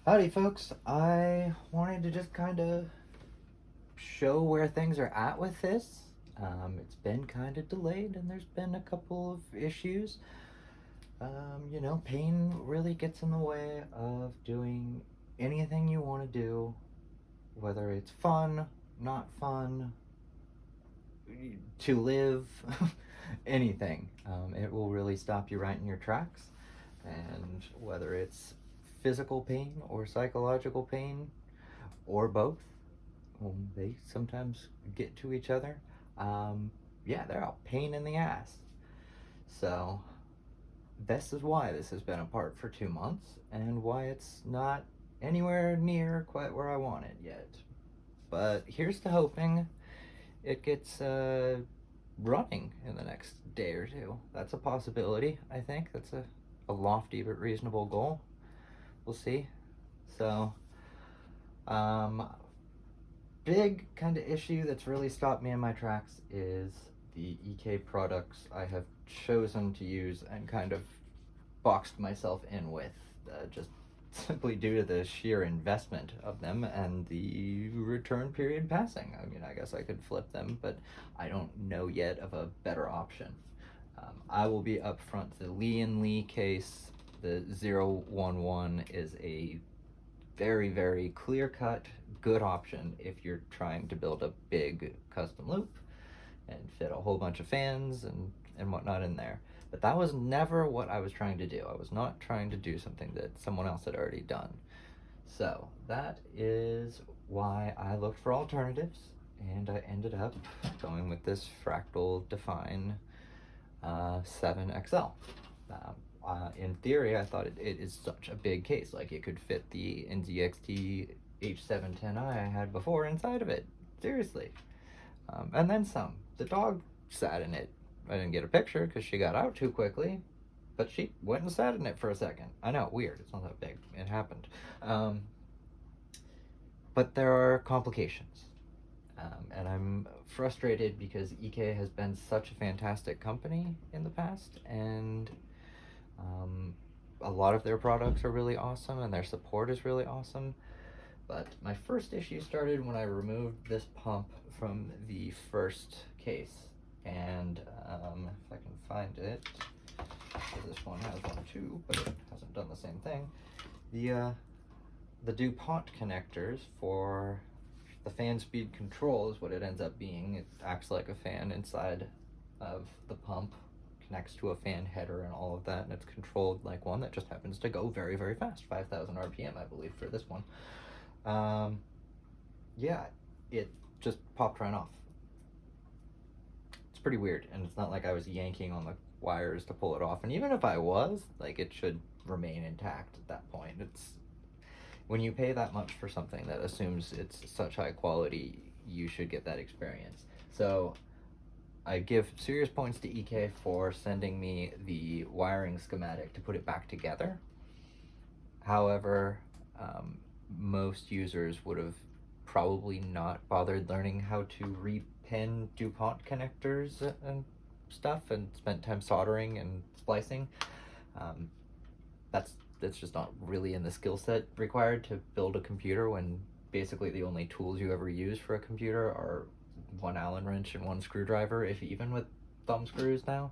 Howdy, folks. I wanted to just kind of show where things are at with this. It's been kind of delayed, and there's been a couple of issues. Pain really gets in the way of doing anything you want to do, whether it's fun, not fun, to live, anything. It will really stop you right in your tracks. And whether it's physical pain or psychological pain or both, they sometimes get to each other. Yeah, they're a pain in the ass. So, this is why this has been apart for 2 months and why it's not anywhere near quite where I want it yet. But here's to hoping it gets running in the next day or two. That's a possibility, I think. That's a lofty but reasonable goal. We'll see. So, big kind of issue that's really stopped me in my tracks is the EK products I have chosen to use and kind of boxed myself in with, just simply due to the sheer investment of them and the return period passing. I mean, I guess I could flip them, but I don't know yet of a better option. I will be upfront. The Lee & Lee case, the 011, is a very, very clear-cut, good option if you're trying to build a big custom loop and fit a whole bunch of fans and whatnot in there. But that was never what I was trying to do. I was not trying to do something that someone else had already done. So that is why I looked for alternatives, and I ended up going with this Fractal Define 7XL. In theory, I thought it is such a big case. Like, it could fit the NZXT H710i I had before inside of it. Seriously. And then some. The dog sat in it. I didn't get a picture because she got out too quickly, but she went and sat in it for a second. I know, weird. It's not that big. It happened. But there are complications. And I'm frustrated because EK has been such a fantastic company in the past, and a lot of their products are really awesome and their support is really awesome. But my first issue started when I removed this pump from the first case. And if I can find it, this one has one too, but it hasn't done the same thing. The DuPont connectors for the fan speed control is what it ends up being. It acts like a fan inside of the pump, connects to a fan header and all of that, and it's controlled like one that just happens to go very, very fast, 5,000 RPM, I believe, for this one. Yeah, it just popped right off. It's pretty weird, and it's not like I was yanking on the wires to pull it off, and even if I was, like, it should remain intact at that point. It's when you pay that much for something that assumes it's such high quality, you should get that experience. So I give serious points to EK for sending me the wiring schematic to put it back together. However, most users would have probably not bothered learning how to repin DuPont connectors and stuff and spent time soldering and splicing. That's just not really in the skill set required to build a computer, when basically the only tools you ever use for a computer are one Allen wrench and one screwdriver, if even with thumb screws now.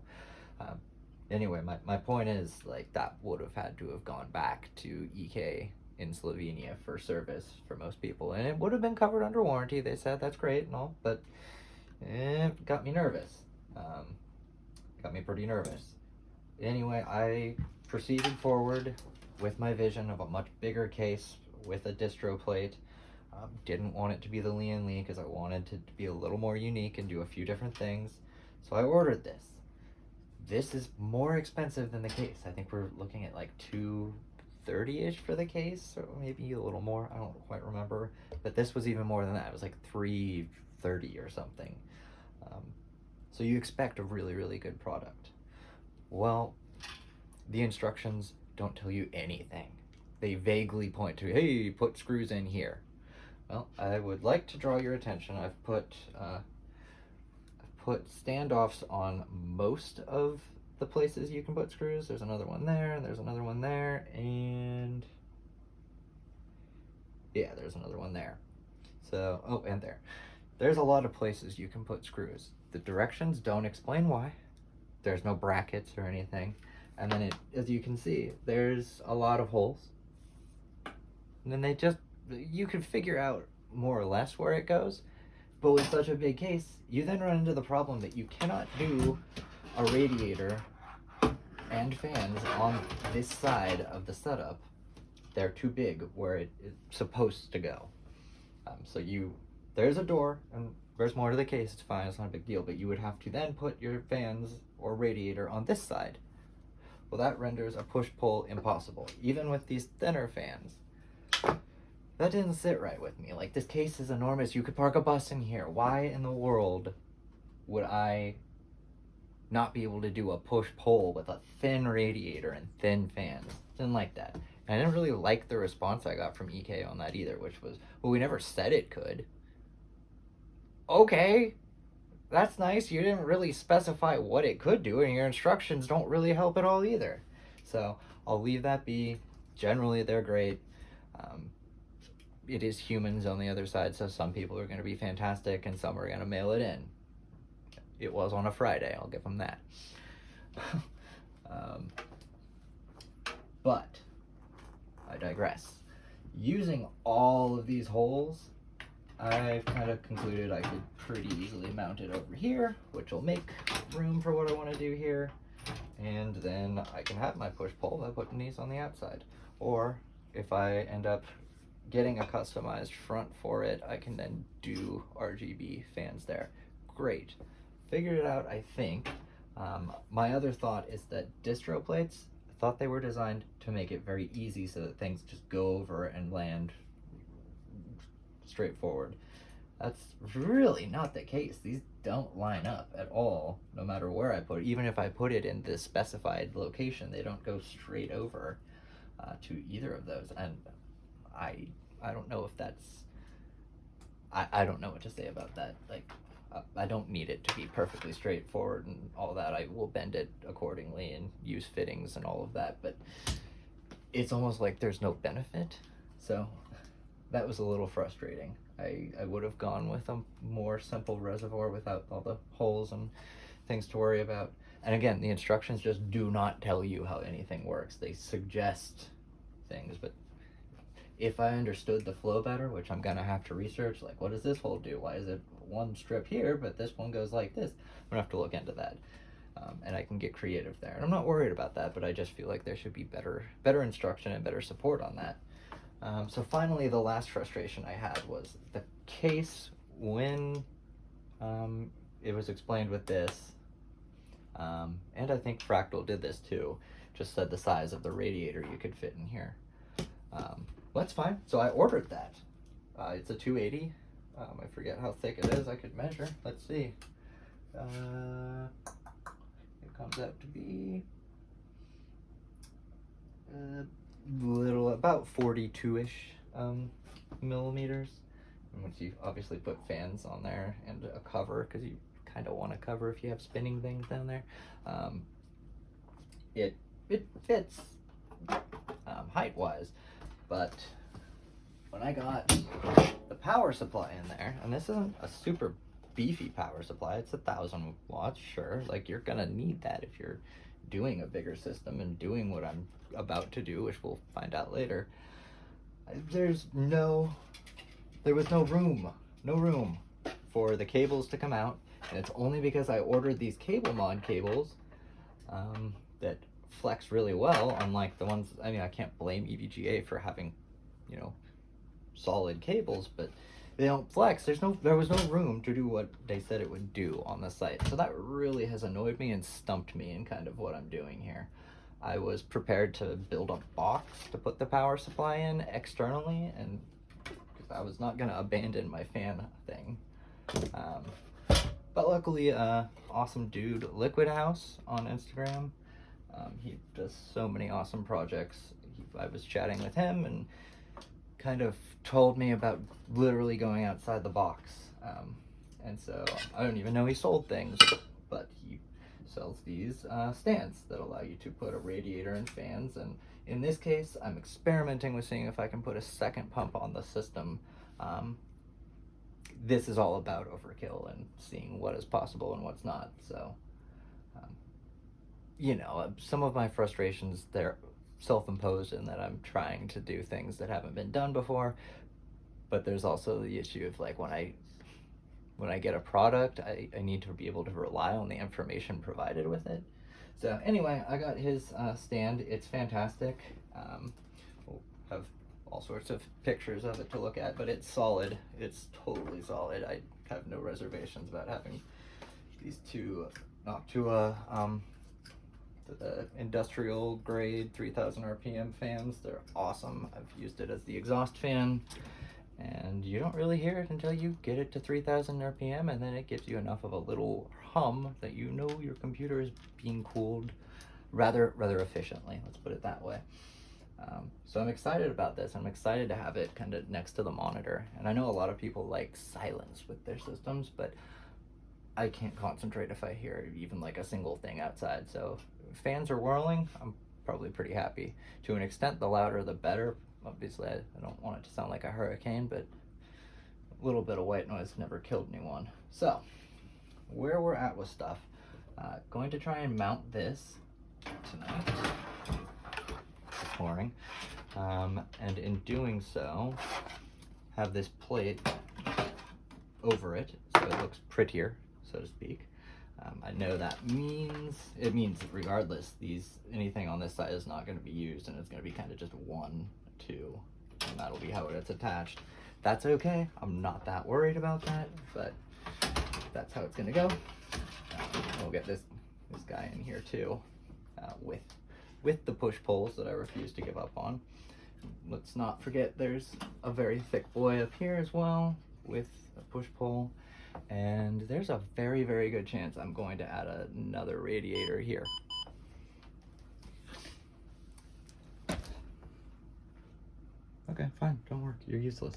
Anyway, my point is, like, that would have had to have gone back to EK in Slovenia for service for most people, and it would have been covered under warranty. They said that's great and all, but it got me nervous. Got me pretty nervous. Anyway, I proceeded forward with my vision of a much bigger case with a distro plate. Didn't want it to be the Lee & Lee because I wanted it to be a little more unique and do a few different things. So I ordered this. This is more expensive than the case. I think we're looking at like $230-ish for the case, or maybe a little more. I don't quite remember. But this was even more than that. It was like $330 or something. So you expect a really, really good product. Well, the instructions don't tell you anything. They vaguely point to, hey, put screws in here. Well, I would like to draw your attention. I've put standoffs on most of the places you can put screws. There's another one there, and there's another one there, and Yeah, there's another one there. So, oh, and there. There's a lot of places you can put screws. The directions don't explain why. There's no brackets or anything. And then as you can see, there's a lot of holes. And then you can figure out more or less where it goes. But with such a big case, you then run into the problem that you cannot do a radiator and fans on this side of the setup. They're too big where it's supposed to go. There's a door, and there's more to the case, it's fine, it's not a big deal, but you would have to then put your fans or radiator on this side. Well, that renders a push-pull impossible, even with these thinner fans. That didn't sit right with me. Like, this case is enormous, you could park a bus in here. Why in the world would I not be able to do a push-pull with a thin radiator and thin fans? Didn't like that. And I didn't really like the response I got from EK on that either, which was, well, we never said it could. Okay, that's nice. You didn't really specify what it could do, and your instructions don't really help at all either. So I'll leave that be. Generally, they're great. It is humans on the other side, so some people are going to be fantastic, and some are going to mail it in. It was on a Friday, I'll give them that. But I digress. Using all of these holes, I've kind of concluded I could pretty easily mount it over here, which will make room for what I want to do here. And then I can have my push-pull by putting these on the outside. Or if I end up getting a customized front for it, I can then do RGB fans there. Great. Figured it out, I think. My other thought is that distro plates, I thought they were designed to make it very easy so that things just go over and land straightforward. That's really not the case. These don't line up at all, no matter where I put it. Even if I put it in the specified location, they don't go straight over to either of those. And I don't know if that's... I don't know what to say about that. Like, I don't need it to be perfectly straightforward and all that. I will bend it accordingly and use fittings and all of that, but it's almost like there's no benefit. So that was a little frustrating. I would have gone with a more simple reservoir without all the holes and things to worry about. And again, the instructions just do not tell you how anything works. They suggest things, but if I understood the flow better, which I'm gonna have to research, like, what does this hole do? Why is it one strip here, but this one goes like this? I'm gonna have to look into that. And I can get creative there. And I'm not worried about that, but I just feel like there should be better instruction and better support on that. So finally, the last frustration I had was the case when it was explained with this, and I think Fractal did this too, just said the size of the radiator you could fit in here. That's fine. So I ordered that. It's a 280. I forget how thick it is. I could measure. Let's see. It comes out to be about 42-ish millimeters. And once you obviously put fans on there and a cover, because you kind of want a cover if you have spinning things down there, it fits height-wise. But when I got the power supply in there, and this isn't a super beefy power supply, it's 1,000 watts, sure, like you're gonna need that if you're doing a bigger system and doing what I'm about to do, which we'll find out later. There was no room for the cables to come out, and it's only because I ordered these cable mod cables that flex really well, unlike the ones, I mean, I can't blame EVGA for having, you know, solid cables, but they don't flex. There was no room to do what they said it would do on the site. So that really has annoyed me and stumped me in kind of what I'm doing here. I was prepared to build a box to put the power supply in externally, and because I was not going to abandon my fan thing. But luckily, awesome dude, Liquid House on Instagram, he does so many awesome projects. I was chatting with him and kind of told me about literally going outside the box. And so I don't even know he sold things, but he sells these stands that allow you to put a radiator and fans, and in this case I'm experimenting with seeing if I can put a second pump on the system. This is all about overkill and seeing what is possible and what's not. So you know, some of my frustrations, they're self-imposed in that I'm trying to do things that haven't been done before, but there's also the issue of like when I get a product, I need to be able to rely on the information provided with it. So anyway, I got his stand. It's fantastic. We'll have all sorts of pictures of it to look at, but it's solid. It's totally solid. I have no reservations about having these two Noctua the industrial grade 3000 RPM fans. They're awesome. I've used it as the exhaust fan, and you don't really hear it until you get it to 3000 RPM, and then it gives you enough of a little hum that you know your computer is being cooled rather efficiently, let's put it that way. So I'm excited about this. I'm excited to have it kind of next to the monitor, and I know a lot of people like silence with their systems, but I can't concentrate if I hear even like a single thing outside. So if fans are whirling, I'm probably pretty happy. To an extent, the louder the better. Obviously, I don't want it to sound like a hurricane, but a little bit of white noise never killed anyone. So where we're at with stuff, going to try and mount this tonight. It's boring. And in doing so, have this plate over it so it looks prettier, so to speak. I know that means regardless, anything on this side is not going to be used, and it's going to be kind of just 1, 2, and that'll be how it's attached. That's okay. I'm not that worried about that, but that's how it's going to go. We'll get this guy in here too, with the push poles that I refuse to give up on. Let's not forget there's a very thick boy up here as well with a push pole, and there's a very good chance I'm going to add another radiator here. Okay, fine, don't work, you're useless.